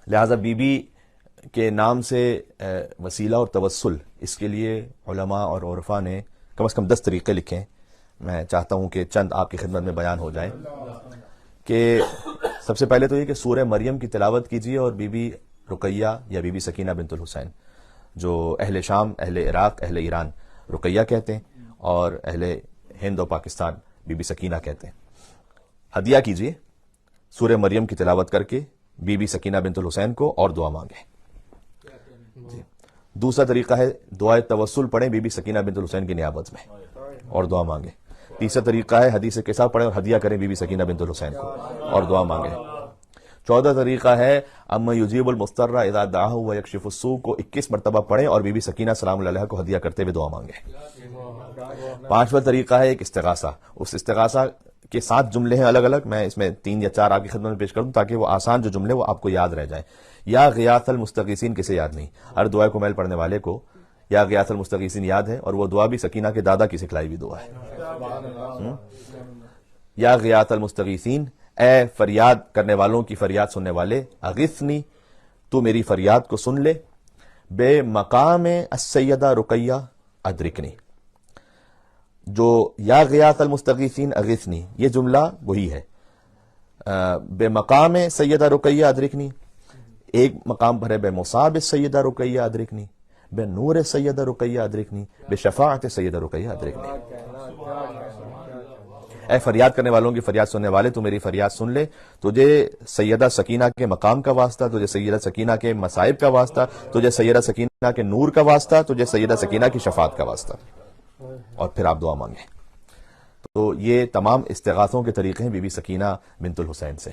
لہٰذا be be کے نام سے وسیلہ اور توسل، اس کے لیے علماء اور عرفاء نے کم از کم 10 طریقے لکھے ہیں. میں چاہتا ہوں کہ چند آپ کی خدمت میں بیان ہو جائیں. کہ سب سے پہلے تو یہ کہ سورہ مریم کی تلاوت کیجیے اور بی بی رقیہ یا بی بی سکینہ بنت الحسین، جو اہل شام، اہل عراق، اہل ایران رقیہ کہتے ہیں، اور اہل ہند و پاکستان بی بی سکینہ کہتے ہیں. ہدیہ کیجیے سورہ مریم کی تلاوت کر کے بی بی سکینہ بنت الحسین کو اور دعا مانگیں. جی. دوسرا طریقہ ہے دعائے توسل پڑھیں بی بی سکینہ بنت الحسین کی نیابت میں اور دعا مانگیں. تیسرا طریقہ ہے حدیث قصہ پڑھیں اور ہدیہ کریں بی بی سکینہ بنت الحسین کو اور دعا مانگیں. چوتھا طریقہ ہے اما یجیب المضطر اذا دعاه ویکشف السوء کو 21 مرتبہ پڑھیں اور بی بی سکینہ سلام اللہ علیہا کو ہدیہ کرتے ہوئے دعا مانگیں. پانچواں طریقہ ہے ایک استغاثہ. اس استغاثہ کے 7 جملے ہیں الگ الگ، میں اس میں 3 یا 4 آپ کی خدمت میں پیش کروں تاکہ وہ آسان جو جملے وہ آپ کو یاد رہ جائیں. یا غیاث المستغیثین کسے یاد نہیں؟ ہر دعا کو میل پڑھنے والے کو یا غیاث المستغیثین یاد ہے، اور وہ دعا بھی سکینہ کے دادا کی سکھلائی ہوئی دعا ہے. یا غیاث المستغیثین، اے فریاد کرنے والوں کی فریاد سننے والے، اغثنی، تو میری فریاد کو سن لے، بے مقام السیدہ رقیہ ادرکنی. جو یا غیاث المستغیثین اغثنی یہ جملہ وہی ہے. بے مقام سیدہ رقیہ ادرکنی ایک مقام پر ہے، بے مصاب سیدہ رقیہ ادرکنی، بے نور سیدہ رقیہ ادرکنی، بے شفاعت سیدہ رقیہ ادرکنی. اے فریاد کرنے والوں کی فریاد سننے والے، تو میری فریاد سن لے، تجھے سیدہ سکینہ کے مقام کا واسطہ، تجھے سیدہ سکینہ کے مصائب کا واسطہ، تجھے سیدہ سکینہ کے نور کا واسطہ، تجھے سیدہ سکینہ کی شفاعت کا واسطہ. اور پھر آپ دعا مانگیں. تو یہ تمام استغاثوں کے طریقے ہیں بی بی سکینہ بنت الحسین سے.